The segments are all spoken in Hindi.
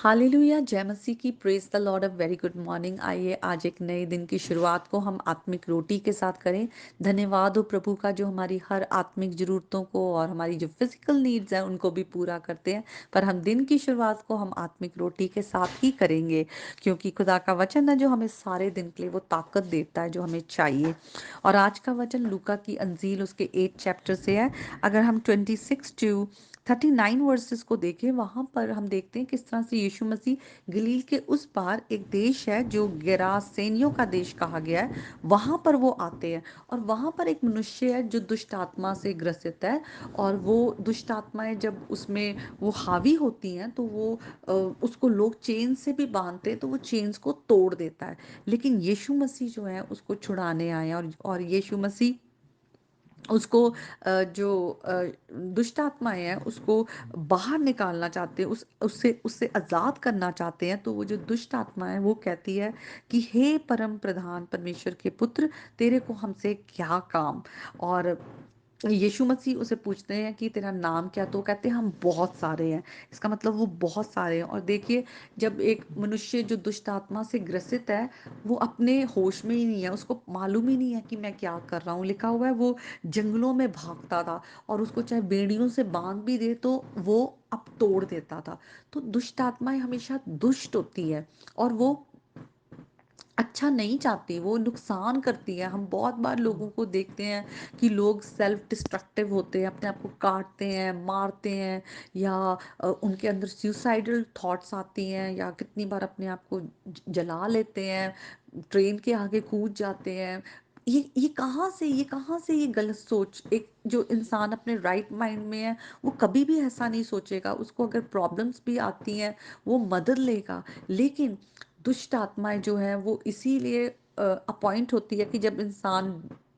हालेलुया, जय मसीह की। Praise the Lord. A very good morning. आइए आज एक नए दिन की शुरुआत को हम आत्मिक रोटी के साथ करें। धन्यवाद हो प्रभु का जो हमारी हर आत्मिक ज़रूरतों को और हमारी जो फिजिकल नीड्स हैं उनको भी पूरा करते हैं। पर हम दिन की शुरुआत को हम आत्मिक रोटी के साथ ही करेंगे, क्योंकि खुदा का वचन है जो हमें सारे दिन के लिए वो ताकत देता है जो हमें चाहिए। और आज का वचन लूका की अंजील उसके 8 चैप्टर से है। अगर हम 26 टू 39 वर्सेस को देखें, वहां पर हम देखते हैं किस तरह से यीशु मसीह गलील के उस पार, एक देश है जो गेरासेनियों का देश कहा गया है, वहां पर वो आते हैं। और वहां पर एक मनुष्य है जो दुष्ट आत्मा से ग्रसित है। और वो दुष्ट आत्माएं जब उसमें वो हावी होती हैं तो वो उसको लोग चेन से भी बांधते हैं तो वो चेन्स को तोड़ देता है। लेकिन यीशु मसीह जो है उसको छुड़ाने आए हैं। और यीशु मसीह उसको जो दुष्ट आत्माएं हैं उसको बाहर निकालना चाहते हैं, उससे उससे आजाद करना चाहते हैं। तो वो जो दुष्ट आत्मा है वो कहती है कि हे परम प्रधान परमेश्वर के पुत्र, तेरे को हमसे क्या काम। और यीशु मसीह उसे पूछते हैं कि तेरा नाम क्या, तो कहते हैं हम बहुत सारे हैं। इसका मतलब वो बहुत सारे हैं। और देखिए, जब एक मनुष्य जो दुष्ट आत्मा से ग्रसित है, वो अपने होश में ही नहीं है, उसको मालूम ही नहीं है कि मैं क्या कर रहा हूँ। लिखा हुआ है वो जंगलों में भागता था, और उसको चाहे बेड़ियों से बांध भी दे तो वो अब तोड़ देता था। तो दुष्ट आत्माएं हमेशा दुष्ट होती है, और वो अच्छा नहीं चाहती, वो नुकसान करती है। हम बहुत बार लोगों को देखते हैं कि लोग सेल्फ डिस्ट्रक्टिव होते हैं, अपने आप को काटते हैं, मारते हैं, या उनके अंदर सुसाइडल थॉट्स आती हैं, या कितनी बार अपने आप को जला लेते हैं, ट्रेन के आगे कूद जाते हैं। ये कहाँ से ये गलत सोच। एक जो इंसान अपने राइट माइंड में है वो कभी भी ऐसा नहीं सोचेगा। उसको अगर प्रॉब्लम्स भी आती हैं वो मदद लेगा। लेकिन दुष्ट आत्माएं जो है वो इसीलिए अपॉइंट होती है कि जब इंसान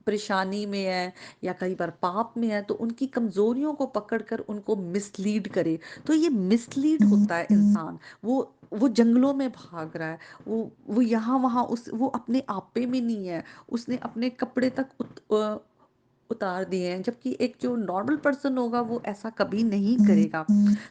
परेशानी में है या कई बार पाप में है तो उनकी कमजोरियों को पकड़कर उनको मिसलीड करे। तो ये मिसलीड होता है इंसान। वो जंगलों में भाग रहा है, वो यहाँ वहाँ, उस वो अपने आपे में नहीं है। उसने अपने कपड़े तक उतार दिए हैं, जबकि एक जो नॉर्मल पर्सन होगा वो ऐसा कभी नहीं करेगा।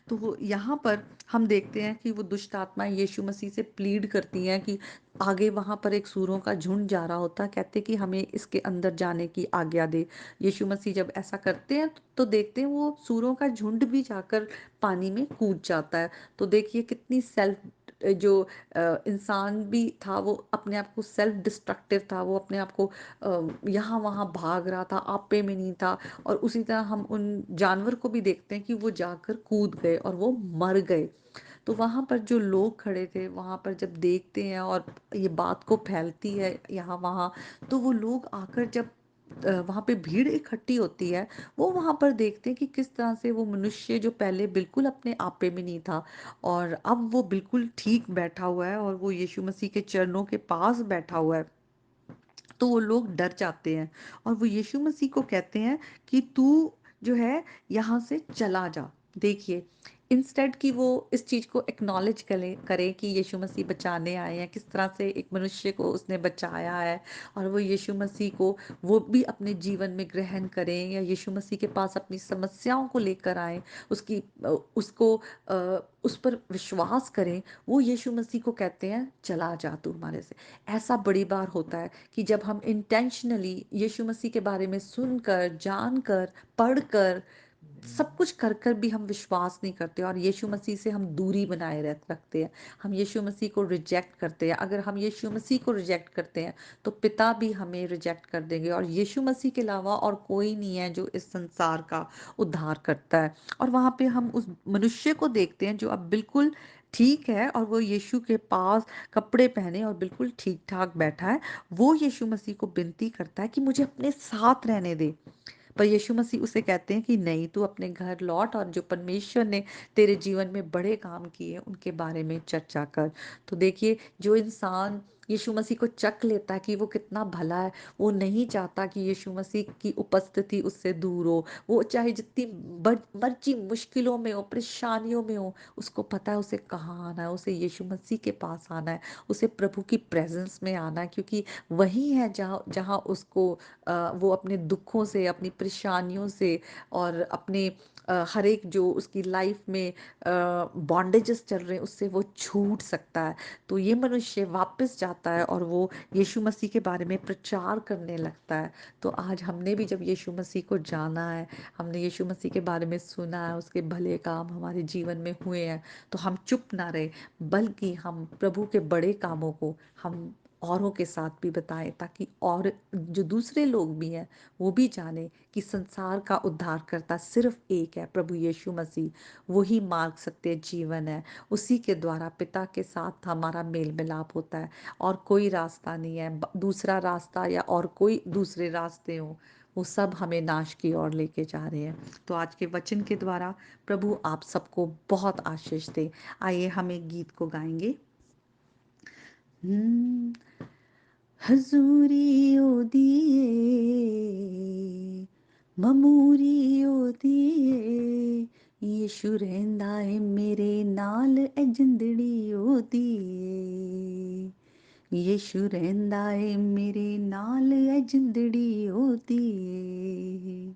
तो वो यहाँ पर हम देखते हैं कि वो दुष्ट आत्माएं यीशु मसीह से प्लीड करती हैं कि आगे वहां पर एक सूरों का झुंड जा रहा होता है, कहते कि हमें इसके अंदर जाने की आज्ञा दे। यीशु मसीह जब ऐसा करते हैं तो देखते हैं वो सूरों का झुंड भी जाकर पानी में कूद जाता है। तो देखिए कितनी सेल्फ, जो इंसान भी था वो अपने आप को सेल्फ डिस्ट्रक्टिव था, वो अपने आप को यहाँ वहाँ भाग रहा था, आपे में नहीं था। और उसी तरह हम उन जानवर को भी देखते हैं कि वो जाकर कूद गए और वो मर गए। तो वहां पर जो लोग खड़े थे वहां पर जब देखते हैं और ये बात को फैलती है यहाँ वहाँ, तो वो लोग आकर जब वहां पे भीड़ इकट्ठी होती है, वो वहां पर देखते हैं कि किस तरह से वो मनुष्य जो पहले बिल्कुल अपने आपे में नहीं था और अब वो बिल्कुल ठीक बैठा हुआ है और वो यीशु मसीह के चरणों के पास बैठा हुआ है। तो वो लोग डर जाते हैं और वो यीशु मसीह को कहते हैं कि तू जो है यहाँ से चला जा। देखिए, इंस्टेड कि वो इस चीज को एक्नॉलेज करे कि यीशु मसीह बचाने आए हैं, किस तरह से एक मनुष्य को उसने बचाया है, और वो यीशु मसीह को वो भी अपने जीवन में ग्रहण करें, या यीशु मसीह के पास अपनी समस्याओं को लेकर आए, उसकी उसको उस पर विश्वास करें। वो यीशु मसीह को कहते हैं चला जा तू हमारे से। ऐसा बड़ी बार होता है कि जब हम इंटेंशनली यीशु मसीह के बारे में सुनकर, जानकर, पढ़कर, सब कुछ कर कर भी हम विश्वास नहीं करते और यीशु मसीह से हम दूरी बनाए रखते हैं, हम यीशु मसीह को रिजेक्ट करते हैं। अगर हम यीशु मसीह को रिजेक्ट करते हैं तो पिता भी हमें रिजेक्ट कर देंगे, और यीशु मसीह के अलावा और कोई नहीं है जो इस संसार का उद्धार करता है। और वहां पे हम उस मनुष्य को देखते हैं जो अब बिल्कुल ठीक है, और वो यीशु के पास कपड़े पहने और बिल्कुल ठीक ठाक बैठा है। वो यीशु मसीह को विनती करता है कि मुझे अपने साथ रहने दे। पर यीशु मसीह उसे कहते हैं कि नहीं, तू अपने घर लौट और जो परमेश्वर ने तेरे जीवन में बड़े काम किए उनके बारे में चर्चा कर। तो देखिए, जो इंसान यीशु मसीह को चख लेता है कि वो कितना भला है। वो नहीं चाहता कि यीशु मसीह की उपस्थिति उससे दूर हो। वो चाहे जितनी मर्जी मुश्किलों में हो, परेशानियों में हो, उसको पता है उसे कहाँ आना है, उसे यीशु मसीह के पास आना है, उसे प्रभु की प्रेजेंस में आना है, क्योंकि वही है जहाँ जहाँ उसको वो अपने दुखों से, अपनी परेशानियों से और अपने हर एक जो उसकी लाइफ में बॉन्डेजेस चल रहे हैं उससे वो छूट सकता है। तो ये मनुष्य वापस जाता है और वो यीशु मसीह के बारे में प्रचार करने लगता है। तो आज हमने भी जब यीशु मसीह को जाना है, हमने यीशु मसीह के बारे में सुना है, उसके भले काम हमारे जीवन में हुए हैं, तो हम चुप ना रहे, बल्कि हम प्रभु के बड़े कामों को हम औरों के साथ भी बताएं, ताकि और जो दूसरे लोग भी हैं वो भी जाने कि संसार का उद्धारकर्ता सिर्फ एक है, प्रभु यीशु मसीह। वही मार्ग, सत्य, जीवन है। उसी के द्वारा पिता के साथ हमारा मेल मिलाप होता है, और कोई रास्ता नहीं है, दूसरा रास्ता या और कोई दूसरे रास्ते हो, वो सब हमें नाश की ओर लेके जा रहे हैं। तो आज के वचन के द्वारा प्रभु आप सबको बहुत आशीष दे। आइए हम एक गीत को गाएंगे। हम्म, हजूरी ओ दिए, ममूरी ओ दिए, यीशु रहिंदा है मेरे नाल ए जिंदड़ी ओ दिए, यीशु रहिंदा है मेरे नाल ए जिंदड़ी ओ दिए।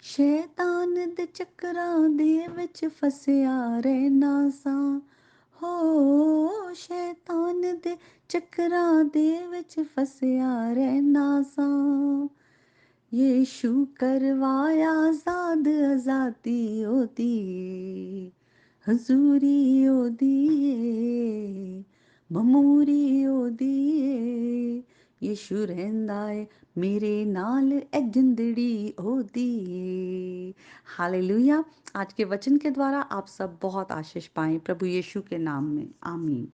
शैतान दे चक्करां दे विच फसिया रहना सा, हो शैतान दे चक्करां दे विच फसिया रहना सा, यीशु करवाया आजाद, आजादी ओदी हजूरी ओदी ममूरी ओदी, यीशु रहिंदा है मेरे नाल ए जिंदड़ी ओदी। हालेलुया। आज के वचन के द्वारा आप सब बहुत आशीष पाएं प्रभु यीशु के नाम में, आमीन।